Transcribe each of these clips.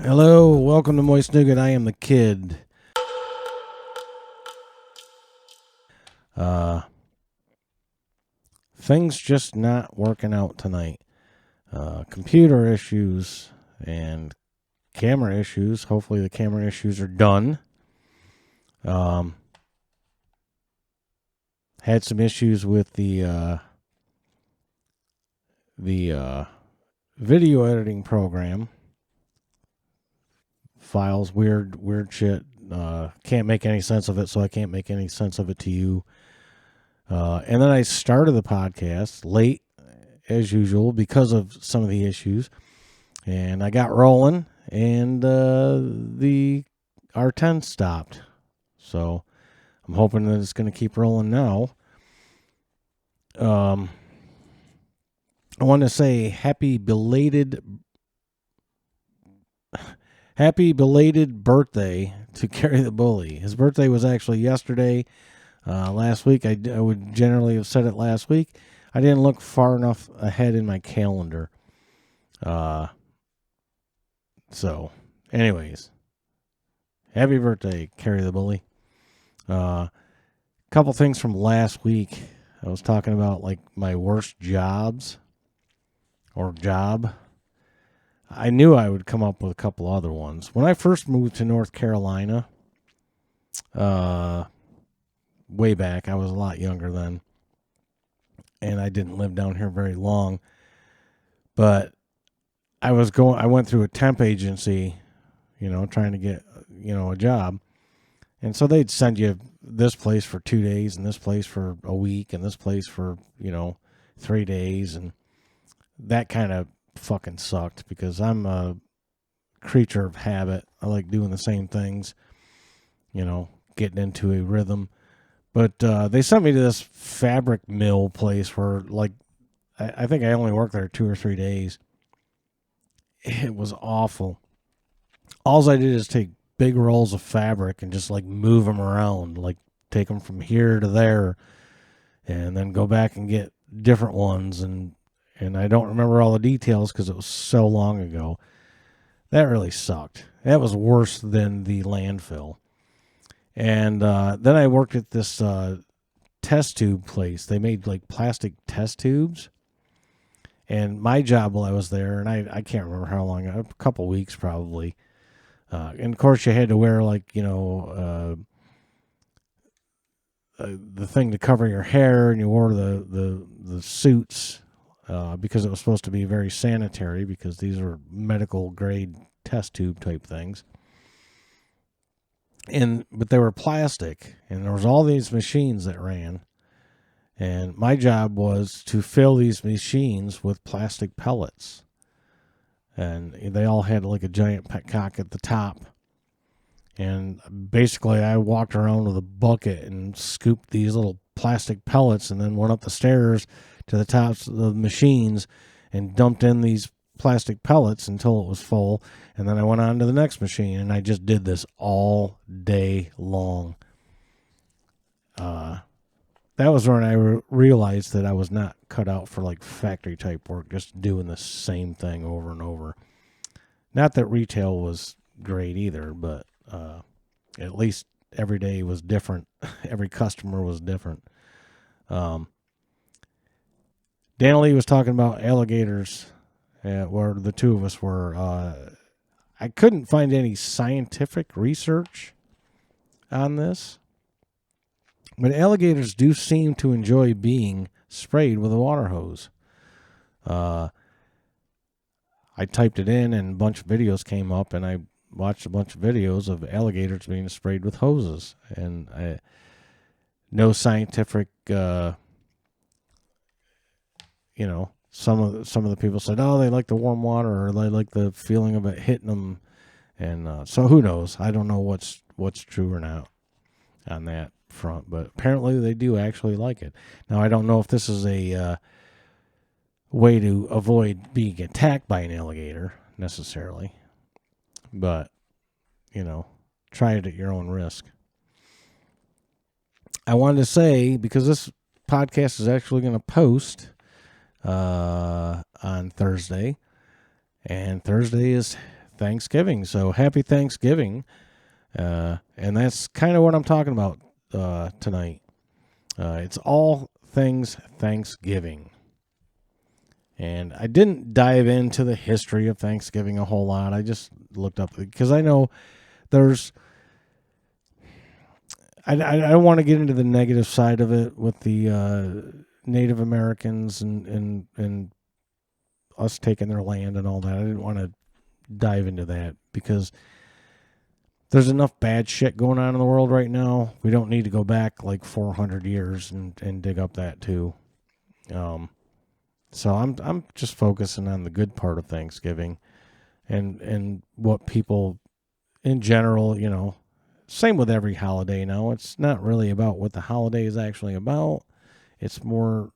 Hello, welcome to Moist Nougat. I am the kid. Things just not working out tonight. Computer issues and camera issues. Hopefully the camera issues are done. Had some issues with the video editing program. Files, weird shit. Can't make any sense of it, so I can't make any sense of it to you. And then I started the podcast late, as usual, because of some of the issues. And I got rolling, and the R10 stopped. So I'm hoping that it's going to keep rolling now. I want to say happy belated birthday to Carry the Bully. His birthday was actually yesterday. Last week, I would generally have said it last week. I didn't look far enough ahead in my calendar. So, anyways, happy birthday, Carry the Bully. Couple things from last week. I was talking about like my worst jobs or job. I knew I would come up with a couple other ones. When I first moved to North Carolina, way back, I was a lot younger then, and I didn't live down here very long. But I went through a temp agency, trying to get, a job. And so they'd send you this place for 2 days and this place for a week and this place for, 3 days. And that kind of fucking sucked because I'm a creature of habit. I like doing the same things, getting into a rhythm. But they sent me to this fabric mill place where, like, I think I only worked there 2 or 3 days. It was awful. All I did is take big rolls of fabric and just, like, move them around, like, take them from here to there, and then go back and get different ones. And I don't remember all the details because it was so long ago. That really sucked. That was worse than the landfill. And then I worked at this test tube place. They made like plastic test tubes. And my job while I was there, and I can't remember how long, a couple weeks probably. And of course you had to wear like, the thing to cover your hair, and you wore the suits because it was supposed to be very sanitary because these are medical grade test tube type things. But they were plastic, and there was all these machines that ran, and my job was to fill these machines with plastic pellets, and they all had like a giant petcock at the top, and basically I walked around with a bucket and scooped these little plastic pellets and then went up the stairs to the tops of the machines and dumped in these plastic pellets until it was full, and then I went on to the next machine, and I just did this all day long. That was when I realized that I was not cut out for like factory type work, just doing the same thing over and over. Not that retail was great either, but at least every day was different. Every customer was different. Dan Lee was talking about alligators. Where the two of us were. I couldn't find any scientific research on this, but alligators do seem to enjoy being sprayed with a water hose. I typed it in, and a bunch of videos came up, and I watched a bunch of videos of alligators being sprayed with hoses, and no scientific, Some of the people said, oh, they like the warm water, or they like the feeling of it hitting them, and so who knows? I don't know what's true or not on that front, but apparently they do actually like it. Now I don't know if this is a way to avoid being attacked by an alligator necessarily, but try it at your own risk. I wanted to say, because this podcast is actually going to post on Thursday, and Thursday is Thanksgiving. So happy Thanksgiving. And that's kind of what I'm talking about tonight. It's all things Thanksgiving. And I didn't dive into the history of Thanksgiving a whole lot. I just looked up because I know there's. I don't want to get into the negative side of it with the Native Americans and us taking their land and all that. I didn't want to dive into that because there's enough bad shit going on in the world right now. We don't need to go back like 400 years and dig up that too. So I'm just focusing on the good part of Thanksgiving and what people in general, you know, same with every holiday now. It's not really about what the holiday is actually about. It's more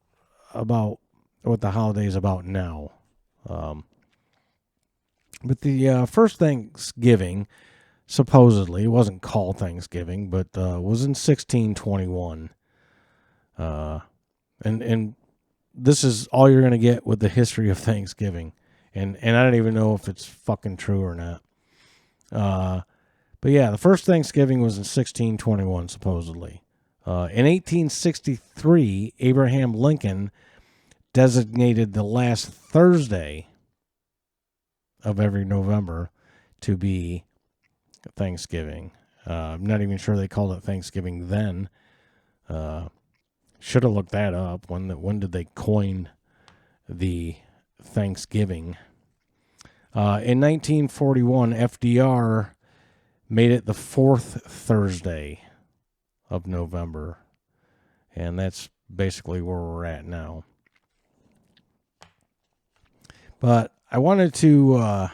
about what the holiday is about now. But the first Thanksgiving, supposedly, it wasn't called Thanksgiving, but was in 1621. And this is all you're going to get with the history of Thanksgiving. And I don't even know if it's fucking true or not. But yeah, the first Thanksgiving was in 1621, supposedly. In 1863, Abraham Lincoln designated the last Thursday of every November to be Thanksgiving. I'm not even sure they called it Thanksgiving then. Should have looked that up. When did they coin the Thanksgiving? In 1941, FDR made it the fourth Thursday of November. And that's basically where we're at now. But I wanted to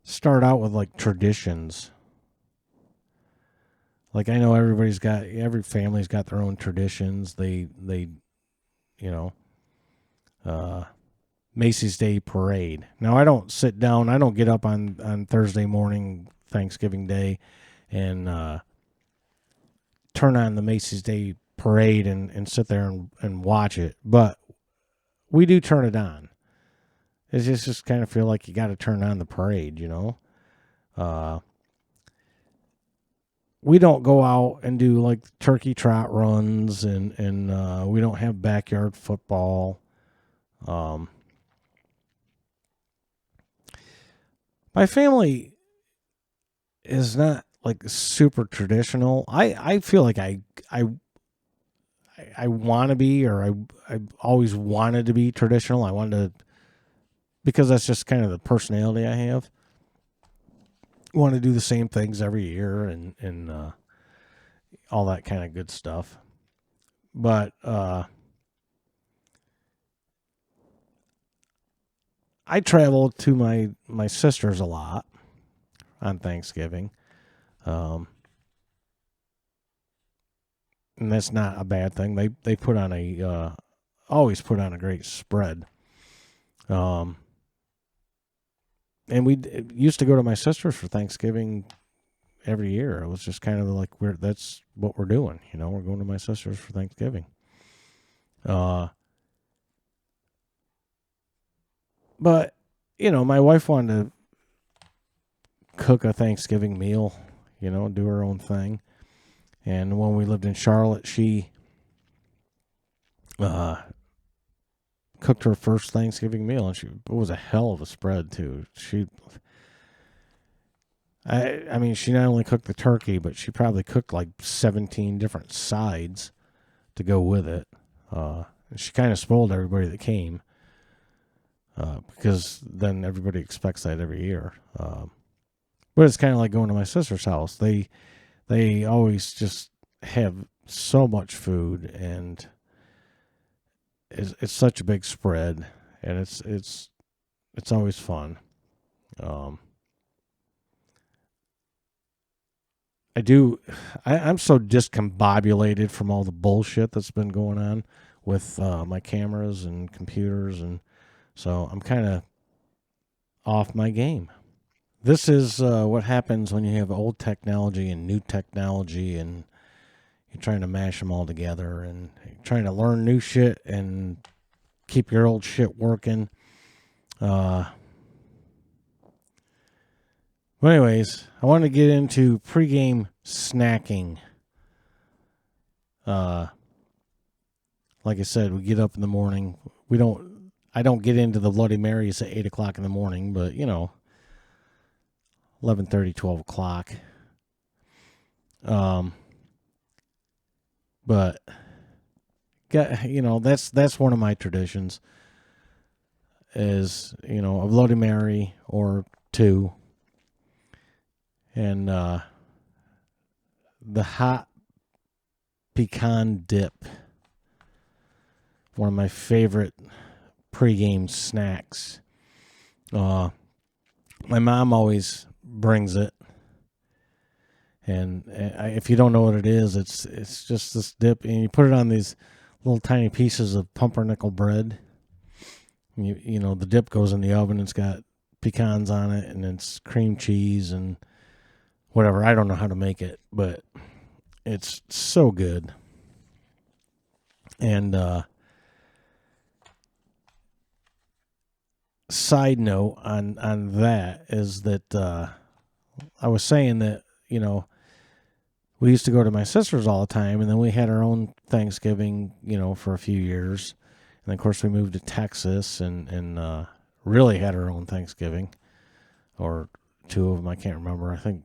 start out with like traditions. Like I know every family's got their own traditions. They you know, Macy's Day Parade. Now I don't sit down. I don't get up on Thursday morning, Thanksgiving Day, and turn on the Macy's Day Parade and sit there and watch it. But we do turn it on. It's just kind of feel like you got to turn on the parade, you know. We don't go out and do like turkey trot runs and we don't have backyard football. My family is not like super traditional. I feel like I want to be, or I always wanted to be traditional. I wanted to, because that's just kind of the personality I have. Want to do the same things every year and all that kind of good stuff. But I travel to my sisters a lot on Thanksgiving. And that's not a bad thing. They put on always put on a great spread. And we used to go to my sister's for Thanksgiving every year. It was just kind of like that's what we're doing. You know, we're going to my sister's for Thanksgiving. But you know, my wife wanted to cook a Thanksgiving meal. You know, do her own thing. And when we lived in Charlotte, she cooked her first Thanksgiving meal, and it was a hell of a spread too. I mean, she not only cooked the turkey, but she probably cooked like 17 different sides to go with it. She kind of spoiled everybody that came because then everybody expects that every year. But it's kind of like going to my sister's house. They always just have so much food, and it's such a big spread, and it's always fun. I'm so discombobulated from all the bullshit that's been going on with my cameras and computers, and so I'm kind of off my game. This is what happens when you have old technology and new technology, and you're trying to mash them all together, and you're trying to learn new shit and keep your old shit working. Well, anyways, I wanted to get into pregame snacking. Like I said, we get up in the morning. I don't get into the Bloody Marys at 8 o'clock in the morning, but 11:30, 12 o'clock. But that's one of my traditions is a Bloody Mary or two, and the hot pecan dip, one of my favorite pregame snacks. My mom always brings it, and if you don't know what it is, it's just this dip, and you put it on these little tiny pieces of pumpernickel bread. The dip goes in the oven. It's got pecans on it, and it's cream cheese and whatever. I don't know how to make it, but it's so good. And side note on that is that I was saying that we used to go to my sister's all the time, and then we had our own Thanksgiving, for a few years. And of course, we moved to Texas and really had our own Thanksgiving, or two of them. I can't remember. I think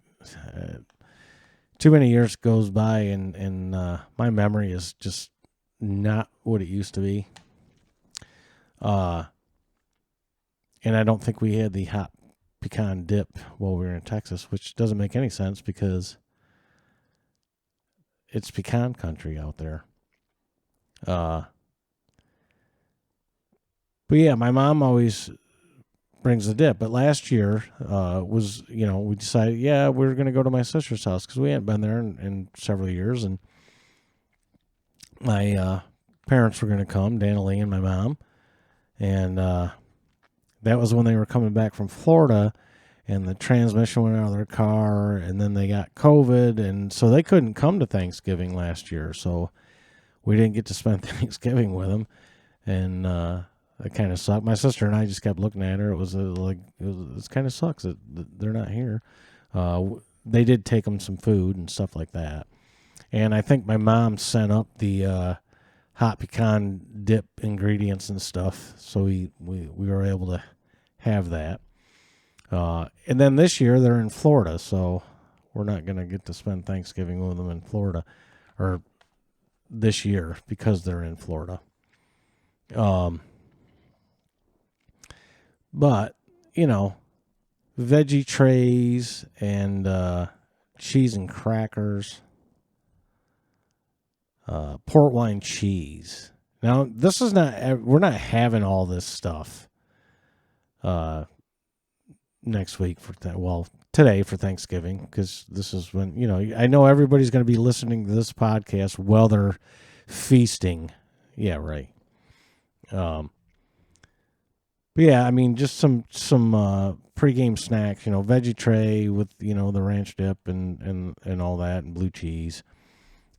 too many years goes by, and my memory is just not what it used to be. And I don't think we had the hot pecan dip while we were in Texas, which doesn't make any sense because it's pecan country out there. But yeah, my mom always brings the dip. But last year was, we decided, we're going to go to my sister's house because we hadn't been there in several years. And my parents were going to come, Dana Lee and my mom. And that was when they were coming back from Florida, and the transmission went out of their car, and then they got COVID. And so they couldn't come to Thanksgiving last year. So we didn't get to spend Thanksgiving with them. And it kind of sucked. My sister and I just kept looking at her. It was it kind of sucks that they're not here. They did take them some food and stuff like that. And I think my mom sent up the hot pecan dip ingredients and stuff, so we were able to have that. And then this year they're in Florida, so we're not going to get to spend Thanksgiving with them in Florida, or this year because they're in Florida. But, veggie trays and cheese and crackers, port wine cheese. Now, this is we're not having all this stuff next week today for Thanksgiving, because this is when, I know everybody's going to be listening to this podcast while they're feasting. Yeah, right. But yeah, I mean, just some pregame snacks, veggie tray with, the ranch dip and all that, and blue cheese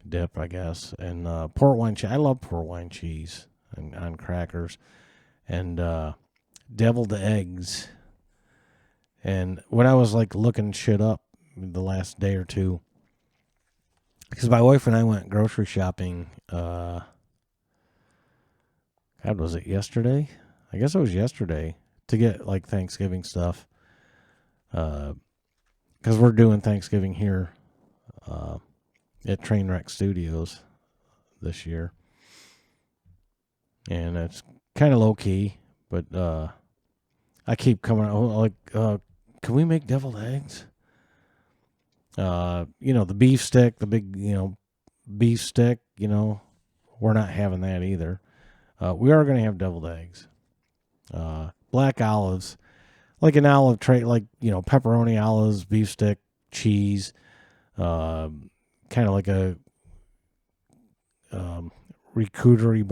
dip, I guess, and port wine cheese. I love port wine cheese on crackers, and deviled eggs. And when I was looking shit up the last day or two, because my wife and I went grocery shopping, God, was it yesterday? I guess it was yesterday, to get Thanksgiving stuff, because we're doing Thanksgiving here at Trainwreck Studios this year, and it's kind of low key, but I keep coming can we make deviled eggs? The beef stick, the big beef stick, we're not having that either. We are going to have deviled eggs. Black olives, like an olive tray, pepperoni olives, beef stick, cheese, kind of like a charcuterie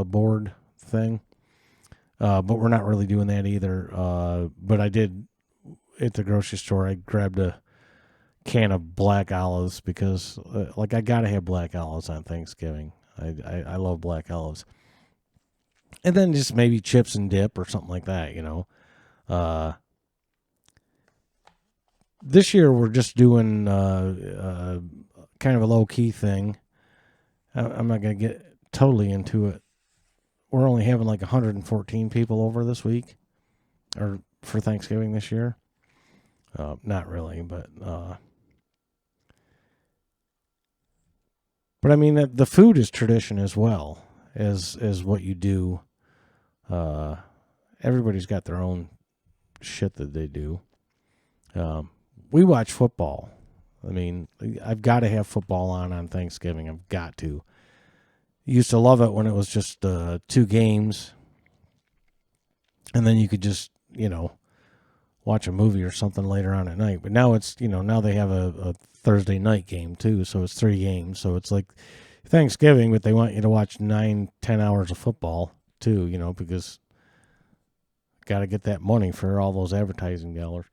board thing. But we're not really doing that either. But I did, at the grocery store, I grabbed a can of black olives because, I got to have black olives on Thanksgiving. I love black olives. And then just maybe chips and dip or something like that, This year we're just doing kind of a low key thing. I'm not gonna get totally into it. We're only having like 114 people over this week, or for Thanksgiving this year. Not really, but I mean the food is tradition as well as what you do. Everybody's got their own shit that they do. We watch football. I mean, I've got to have football on Thanksgiving. I've got to. Used to love it when it was just 2 games, and then you could just, watch a movie or something later on at night. But now it's, now they have a Thursday night game too, so it's 3 games. So it's like Thanksgiving, but they want you to watch 9-10 hours of football too, because got to get that money for all those advertising dollars.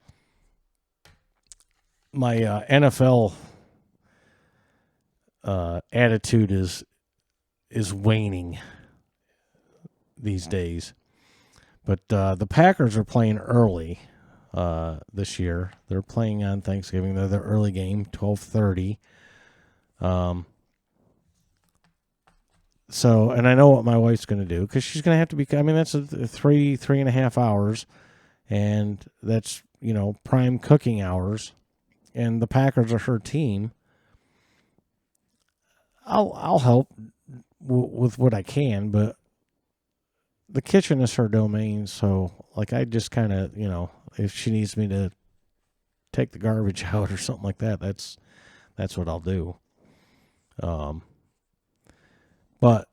My NFL attitude is waning these days. But the Packers are playing early this year. They're playing on Thanksgiving. They're the early game, 12:30. So, and I know what my wife's going to do because she's going to have to be. I mean, that's 3.5 hours, and that's prime cooking hours, and the Packers are her team. I'll help with what I can, but the kitchen is her domain. So, like, I just kind of, if she needs me to take the garbage out or something like that, that's what I'll do. But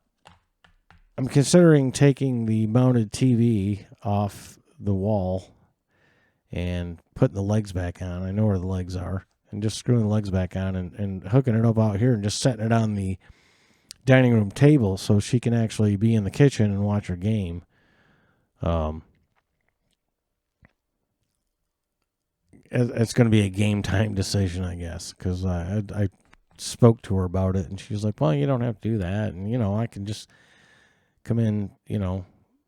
I'm considering taking the mounted TV off the wall and putting the legs back on. I know where the legs are. And just screwing the legs back on and hooking it up out here and just setting it on the dining room table so she can actually be in the kitchen and watch her game. It's going to be a game time decision, I guess, because I spoke to her about it, and she was like, well, you don't have to do that. And, I can just come in,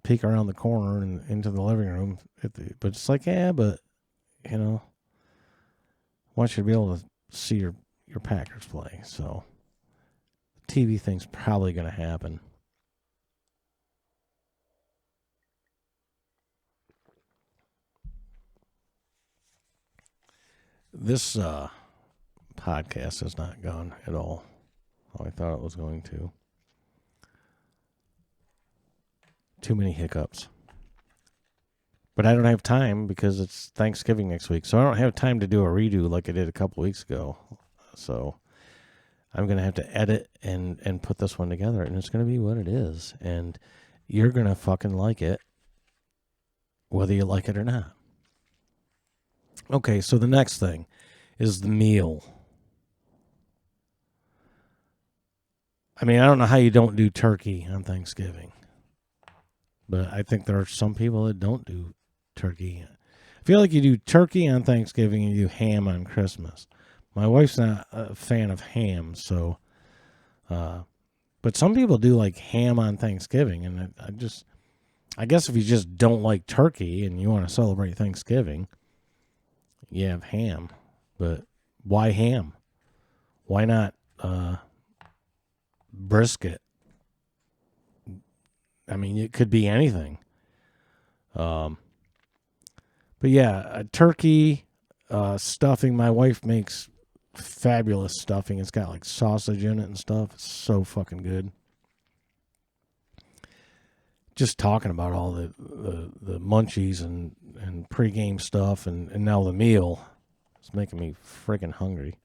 peek around the corner and into the living room. But it's like, yeah, but, I want you to be able to see your Packers play. So the TV thing's probably going to happen. This podcast has not gone at all how I thought it was going to. Too many hiccups. But I don't have time because it's Thanksgiving next week. So I don't have time to do a redo like I did a couple weeks ago. So I'm going to have to edit and put this one together. And it's going to be what it is. And you're going to fucking like it, whether you like it or not. Okay, so the next thing is the meal. I mean, I don't know how you don't do turkey on Thanksgiving. But I think there are some people that don't do turkey. I feel like you do turkey on Thanksgiving and you do ham on Christmas. My wife's not a fan of ham, so. But some people do like ham on Thanksgiving, and I guess if you just don't like turkey and you want to celebrate Thanksgiving, you have ham. But why ham? Why not brisket? I mean, it could be anything. But yeah, turkey, stuffing. My wife makes fabulous stuffing. It's got like sausage in it and stuff. It's so fucking good. Just talking about all the munchies and pregame stuff and now the meal is making me freaking hungry.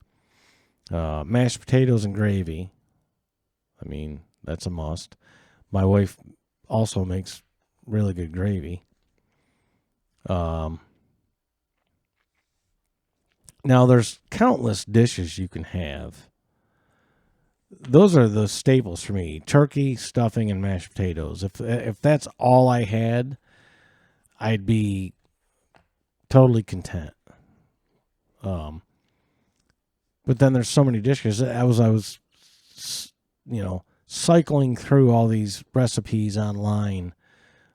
Mashed potatoes and gravy. I mean, that's a must. My wife also makes really good gravy. Now there's countless dishes you can have. Those are the staples for me: turkey, stuffing, and mashed potatoes. If that's all I had, I'd be totally content. But then there's so many dishes. I was cycling through all these recipes online,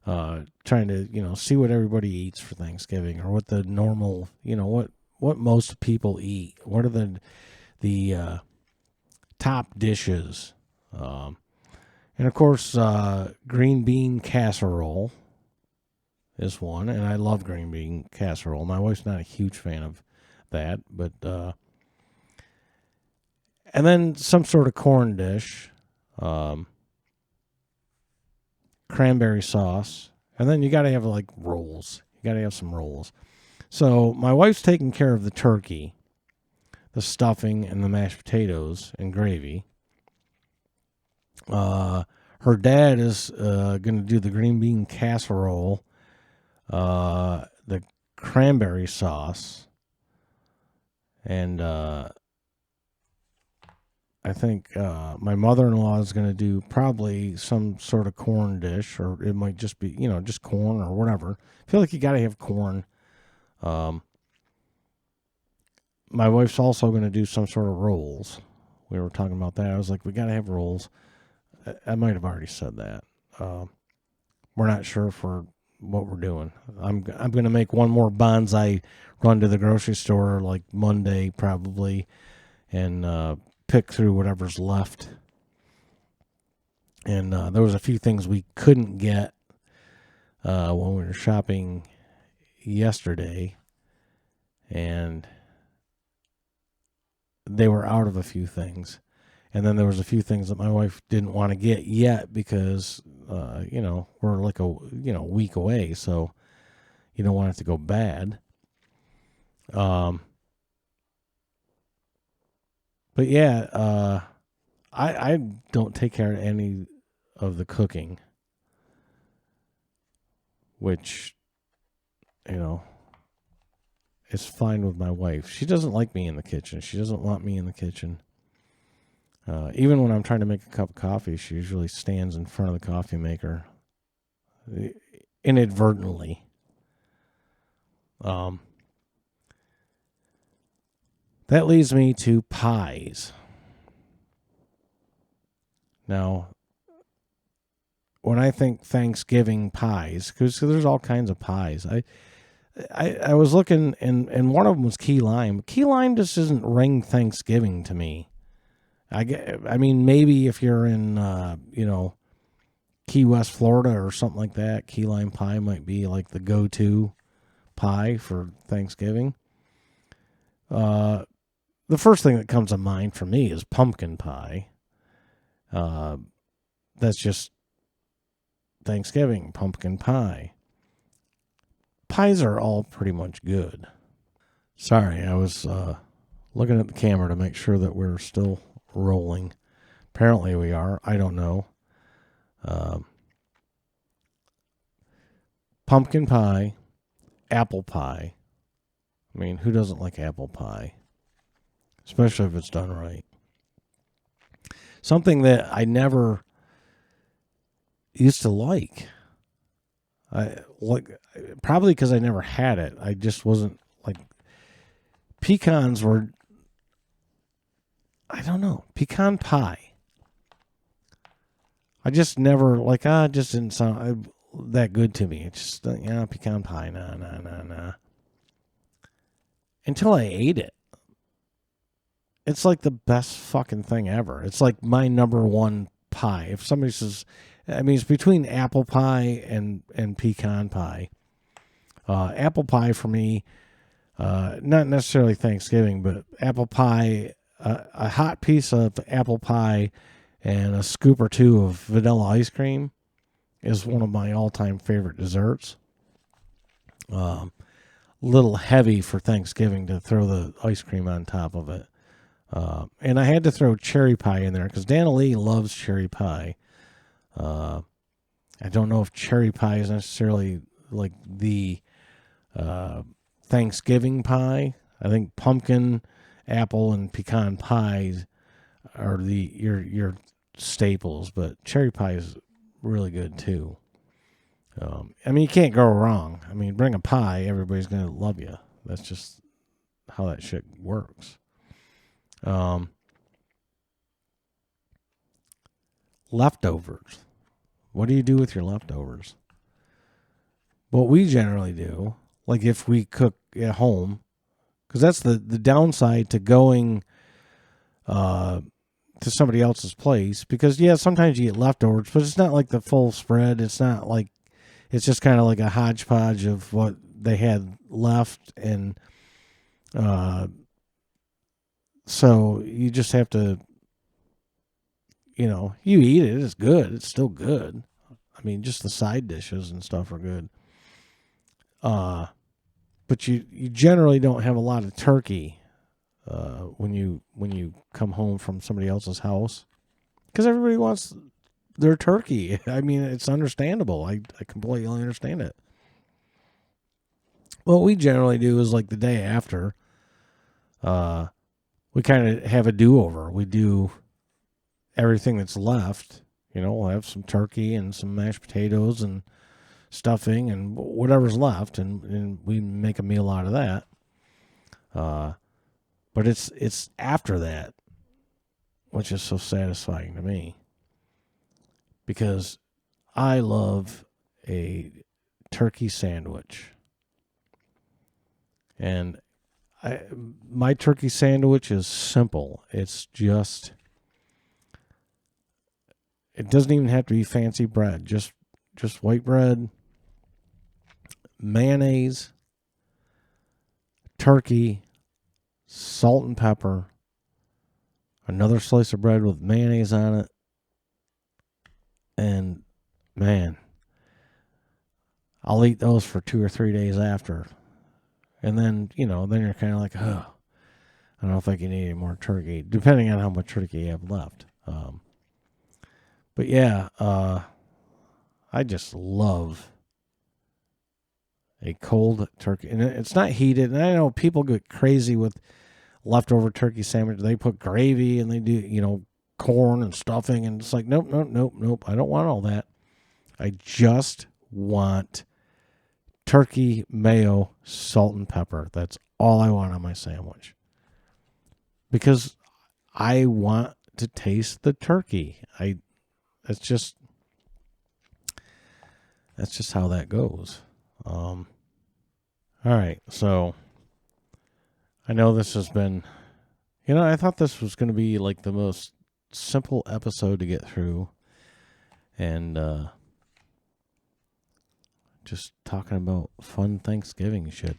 trying to, see what everybody eats for Thanksgiving or what the normal, what most people eat. What are the top dishes? Um, and of course, green bean casserole is one, and I love green bean casserole. My wife's not a huge fan of that, but and then some sort of corn dish, um, cranberry sauce, and then you got to have like rolls. You got to have some rolls. So my wife's taking care of the turkey, the stuffing, and the mashed potatoes and gravy. Her dad is going to do the green bean casserole, the cranberry sauce, and I think my mother-in-law is going to do probably some sort of corn dish, or it might just be, just corn or whatever. I feel like you got to have corn. My wife's also going to do some sort of rolls. We were talking about that. I was like, we got to have rolls. I might have already said that. We're not sure for what we're doing. I'm going to make one more bonsai run to the grocery store like Monday probably, and pick through whatever's left. And there was a few things we couldn't get when we were shopping yesterday, and they were out of a few things. And then there was a few things that my wife didn't want to get yet because, we're like a week away, so you don't want it to go bad. But yeah, I don't take care of any of the cooking, which, is fine with my wife. She doesn't like me in the kitchen. She doesn't want me in the kitchen. Even when I'm trying to make a cup of coffee, she usually stands in front of the coffee maker inadvertently. That leads me to pies. Now, when I think Thanksgiving pies, because there's all kinds of pies, I was looking, and one of them was key lime. Key lime just doesn't ring Thanksgiving to me. I mean, maybe if you're in, Key West, Florida or something like that, key lime pie might be like the go-to pie for Thanksgiving. The first thing that comes to mind for me is pumpkin pie. That's just Thanksgiving, pumpkin pie. Pies are all pretty much good. Sorry, I was looking at the camera to make sure that we're still rolling. Apparently we are. I don't know. Pumpkin pie, apple pie. I mean, who doesn't like apple pie? Especially if it's done right. Something that I never used to like. Probably because I never had it. I just wasn't like, pecans were, I don't know, pecan pie. I just never it just didn't sound that good to me. It's just pecan pie, nah. Until I ate it. It's like the best fucking thing ever. It's like my number one pie. If somebody says, it's between apple pie and pecan pie. Apple pie for me, not necessarily Thanksgiving, but apple pie, a hot piece of apple pie and a scoop or two of vanilla ice cream is one of my all-time favorite desserts. Little heavy for Thanksgiving to throw the ice cream on top of it. And I had to throw cherry pie in there because Dana Lee loves cherry pie. I don't know if cherry pie is necessarily like the Thanksgiving pie. I think pumpkin, apple, and pecan pies are your staples, but cherry pie is really good too. You can't go wrong. Bring a pie, everybody's going to love you. That's just how that shit works. Leftovers. What do you do with your leftovers? What we generally do, like if we cook at home, Because that's the downside to going to somebody else's place. Because, yeah, sometimes you get leftovers, but it's not like the full spread. It's not like, it's just kind of like a hodgepodge of what they had left. And so you just have to, you eat it. It's good. It's still good. I mean, just the side dishes and stuff are good. But you generally don't have a lot of turkey when you come home from somebody else's house, because everybody wants their turkey. I mean, it's understandable. I completely understand it. What we generally do is like the day after, we kind of have a do-over. We do everything that's left. We'll have some turkey and some mashed potatoes and stuffing and whatever's left, and we make a meal out of that. But it's after that, which is so satisfying to me, because I love a turkey sandwich. And my turkey sandwich is simple. It's just, it doesn't even have to be fancy bread. Just white bread, mayonnaise, turkey, salt and pepper, another slice of bread with mayonnaise on it, and man, I'll eat those for 2 or 3 days after. And then, then you're kind of like, oh, I don't know if I can eat any more turkey, depending on how much turkey you have left. But yeah, I just love a cold turkey. And it's not heated. And I know people get crazy with leftover turkey sandwich. They put gravy and they do, corn and stuffing. And it's like, nope. I don't want all that. I just want turkey, mayo, salt, and pepper. That's all I want on my sandwich. Because I want to taste the turkey. That's just how that goes. All right, so I know this has been, I thought this was going to be like the most simple episode to get through, and just talking about fun Thanksgiving shit.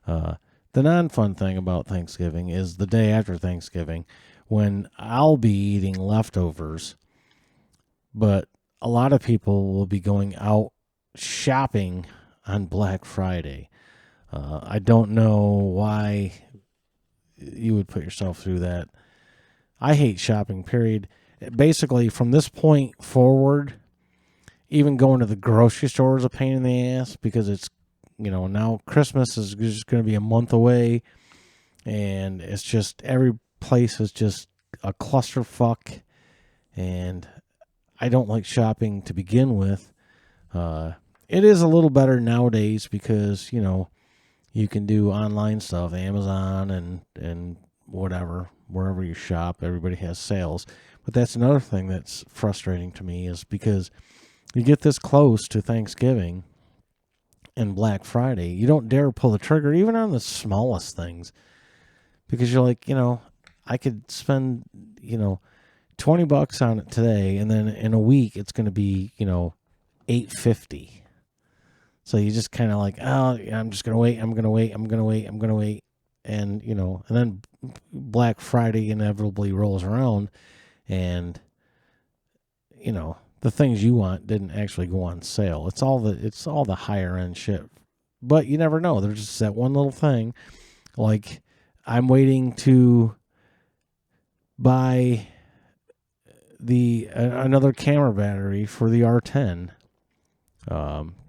The non-fun thing about Thanksgiving is the day after Thanksgiving, when I'll be eating leftovers, but a lot of people will be going out shopping on Black Friday. I don't know why you would put yourself through that. I hate shopping, period. Basically, from this point forward, even going to the grocery store is a pain in the ass, because it's, now Christmas is just going to be a month away, and it's just, every place is just a clusterfuck, and I don't like shopping to begin with. It is a little better nowadays because, you can do online stuff, Amazon and whatever, wherever you shop, everybody has sales. But that's another thing that's frustrating to me, is because you get this close to Thanksgiving and Black Friday, you don't dare pull the trigger, even on the smallest things, because you're like, I could spend, $20 on it today, and then in a week it's going to be, $8.50. So you just kind of like, oh, I'm just going to wait. I'm going to wait. And, and then Black Friday inevitably rolls around, and, the things you want didn't actually go on sale. It's all the higher end shit. But you never know. There's just that one little thing. Like, I'm waiting to buy another camera battery for the R10.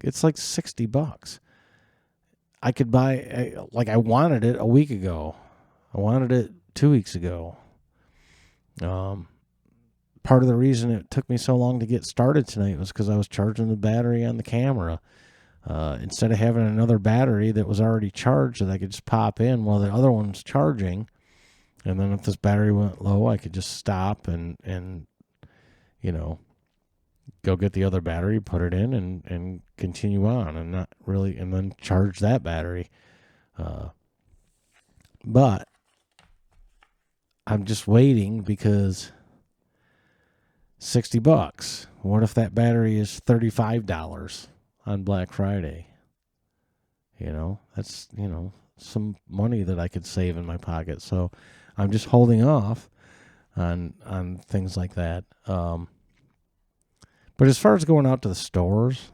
It's like $60. I could buy, I wanted it a week ago. I wanted it 2 weeks ago. Part of the reason it took me so long to get started tonight was because I was charging the battery on the camera. Instead of having another battery that was already charged that I could just pop in while the other one's charging. And then if this battery went low, I could just stop and go get the other battery, put it in, and continue on, and not really, and then charge that battery. But I'm just waiting because $60. What if that battery is $35 on Black Friday? That's, some money that I could save in my pocket. So I'm just holding off on things like that. But as far as going out to the stores,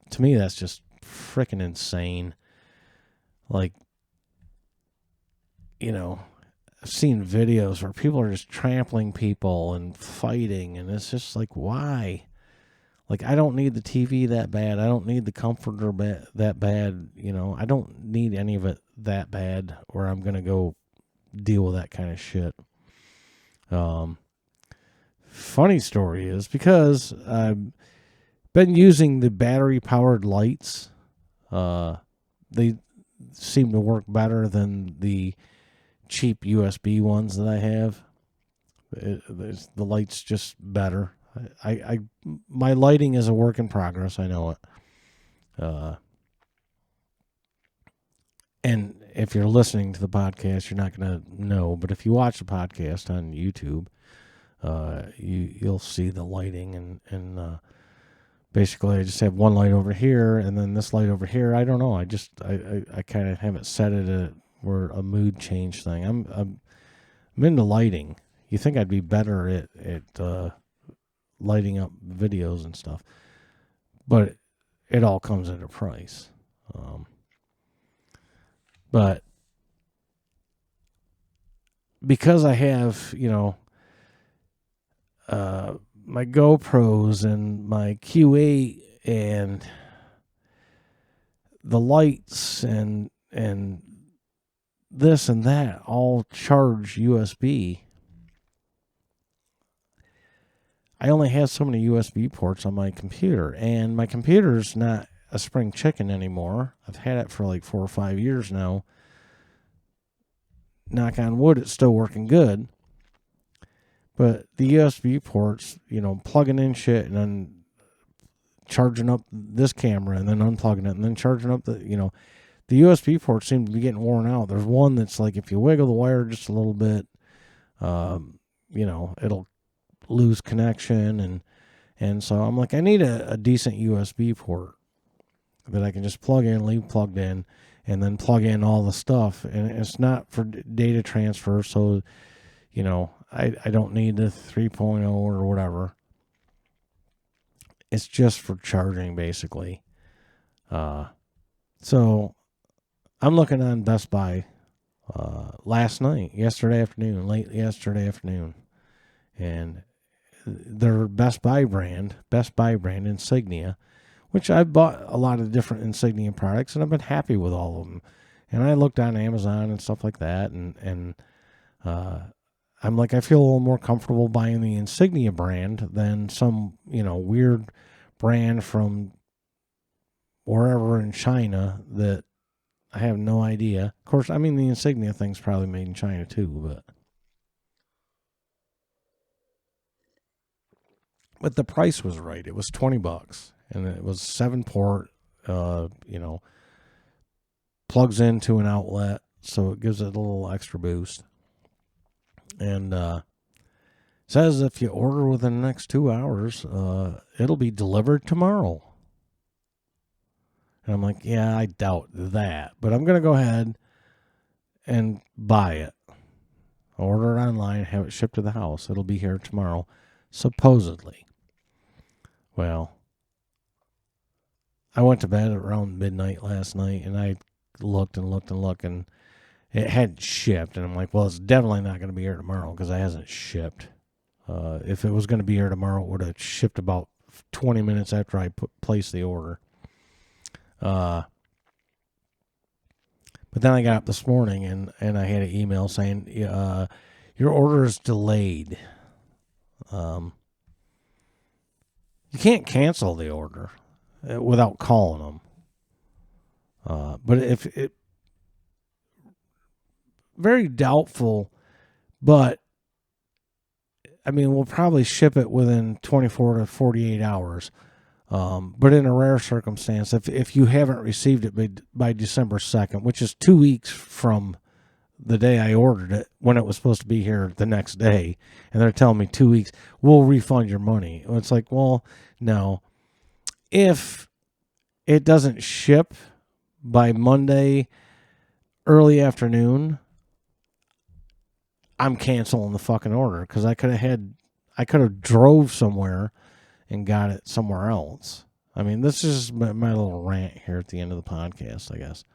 to me, that's just freaking insane. Like, I've seen videos where people are just trampling people and fighting, and it's just like, why? Like, I don't need the TV that bad. I don't need the comforter that bad. I don't need any of it that bad where I'm going to go deal with that kind of shit. Funny story is because I've been using the battery-powered lights. They seem to work better than the cheap USB ones that I have. The light's just better. My lighting is a work in progress. I know it. And if you're listening to the podcast, you're not going to know. But if you watch the podcast on YouTube, you'll see the lighting. And basically, I just have one light over here, and then this light over here. I don't know. I kind of have it set at a mood change thing. I'm into lighting. You think I'd be better at lighting up videos and stuff, but it all comes at a price. But because I have, my GoPros and my Q8 and the lights and this and that all charge USB. I only have so many USB ports on my computer, and my computer's not a spring chicken anymore. I've had it for like 4 or 5 years now. Knock on wood, it's still working good. But the USB ports, plugging in shit and then charging up this camera and then unplugging it and then charging up the USB ports seem to be getting worn out. There's one that's like if you wiggle the wire just a little bit, it'll lose connection, and so I'm like, I need a decent USB port that I can just plug in, leave plugged in, and then plug in all the stuff. And it's not for data transfer, so I don't need the 3.0 or whatever. It's just for charging, basically. So I'm looking on Best Buy late yesterday afternoon, and their Best Buy brand Insignia, which I've bought a lot of different Insignia products, and I've been happy with all of them. And I looked on Amazon and stuff like that, and I'm like, I feel a little more comfortable buying the Insignia brand than some, weird brand from wherever in China that I have no idea. Of course, the Insignia thing's probably made in China too, but the price was right. It was $20, and it was 7-port, plugs into an outlet, so it gives it a little extra boost. And says if you order within the next 2 hours, it'll be delivered tomorrow. And I'm like, yeah, I doubt that, but I'm going to go ahead and buy it. Order it online, have it shipped to the house. It'll be here tomorrow, supposedly. Well, I went to bed around midnight last night, and I looked, and it hadn't shipped. And I'm like, well, it's definitely not going to be here tomorrow because it hasn't shipped. If it was going to be here tomorrow, it would have shipped about 20 minutes after I placed the order. But then I got up this morning, and I had an email saying, your order is delayed. You can't cancel the order without calling them. But if it, very doubtful, but we'll probably ship it within 24 to 48 hours. But in a rare circumstance, if you haven't received it by December 2nd, which is 2 weeks from the day I ordered it when it was supposed to be here the next day, and they're telling me 2 weeks, we'll refund your money. It's like, well, no. If it doesn't ship by Monday early afternoon, I'm canceling the fucking order, because I could have drove somewhere and got it somewhere else. I mean, this is my little rant here at the end of the podcast, I guess.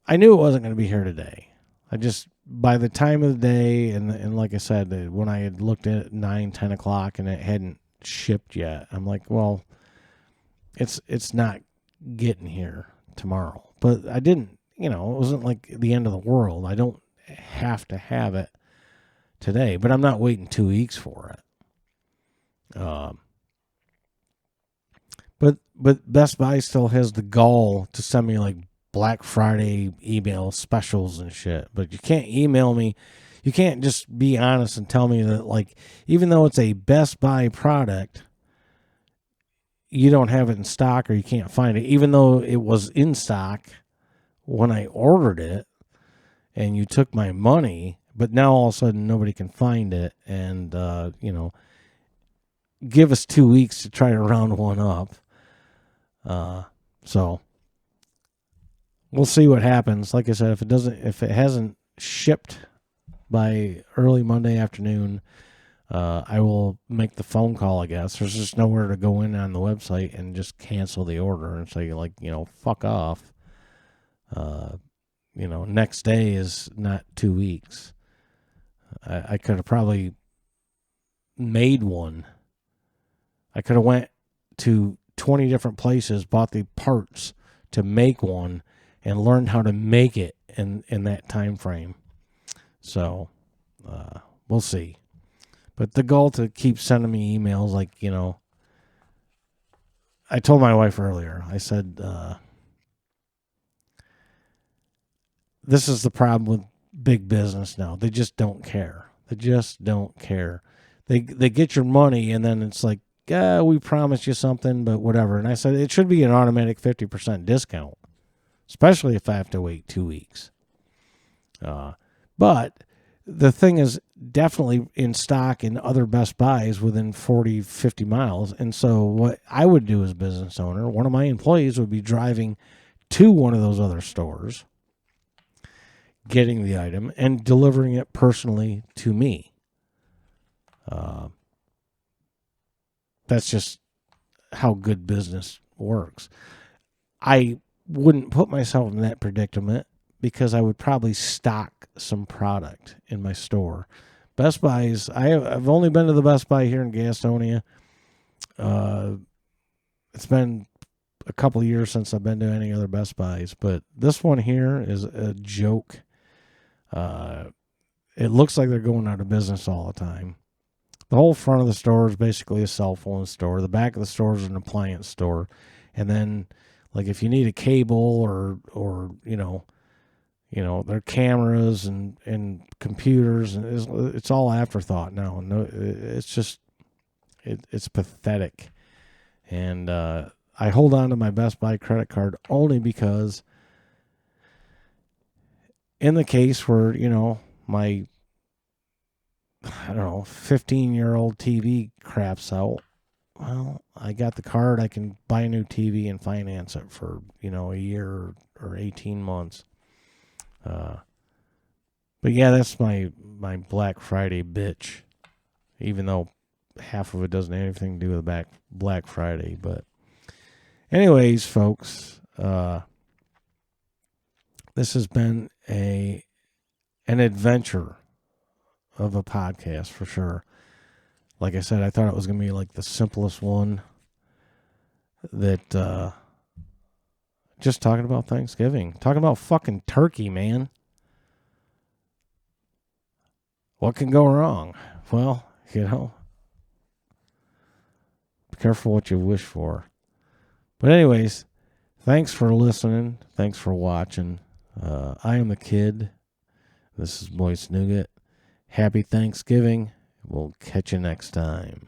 I knew it wasn't going to be here today. I just, by the time of the day, and like I said, when I had looked at 9, 10 o'clock and it hadn't shipped yet, I'm like, well, it's not getting here tomorrow. But I didn't, it wasn't like the end of the world. I don't have to have it today, but I'm not waiting 2 weeks for it. But Best Buy still has the gall to send me like Black Friday email specials and shit. But you can't email me. You can't just be honest and tell me that, like, even though it's a Best Buy product, you don't have it in stock or you can't find it, even though it was in stock when I ordered it and you took my money, but now all of a sudden nobody can find it, and, give us 2 weeks to try to round one up. So we'll see what happens. Like I said, if it hasn't shipped by early Monday afternoon, I will make the phone call, I guess. There's just nowhere to go in on the website and just cancel the order and say, like, fuck off. Next day is not 2 weeks. I could have probably made one. I could have went to 20 different places, bought the parts to make one, and learned how to make it in that time frame. So we'll see. But the goal to keep sending me emails, like, I told my wife earlier, I said, this is the problem with big business now. They just don't care. They just don't care. They get your money, and then it's like, we promised you something, but whatever. And I said, it should be an automatic 50% discount, especially if I have to wait 2 weeks. But the thing is definitely in stock in other Best Buys within 40, 50 miles. And so what I would do as a business owner, one of my employees would be driving to one of those other stores, getting the item, and delivering it personally to me. That's just how good business works. I wouldn't put myself in that predicament because I would probably stock some product in my store. Best Buys, I've only been to the Best Buy here in Gastonia. It's been a couple of years since I've been to any other Best Buys, but this one here is a joke. It looks like they're going out of business all the time. The whole front of the store is basically a cell phone store. The back of the store is an appliance store. And then, like, if you need a cable or their cameras and computers, and it's all afterthought now. No, it's just, it's pathetic. And I hold on to my Best Buy credit card only because in the case where, my 15-year-old TV craps out, well, I got the card. I can buy a new TV and finance it for, a year or 18 months. But yeah, that's my Black Friday bitch, even though half of it doesn't have anything to do with Black Friday. But anyways, folks, this has been an adventure of a podcast for sure. Like I said, I thought it was going to be like the simplest one, that just talking about Thanksgiving, talking about fucking turkey, man. What can go wrong? Well, be careful what you wish for. But anyways, thanks for listening. Thanks for watching. I am the kid. This is Moist Nougat. Happy Thanksgiving. We'll catch you next time.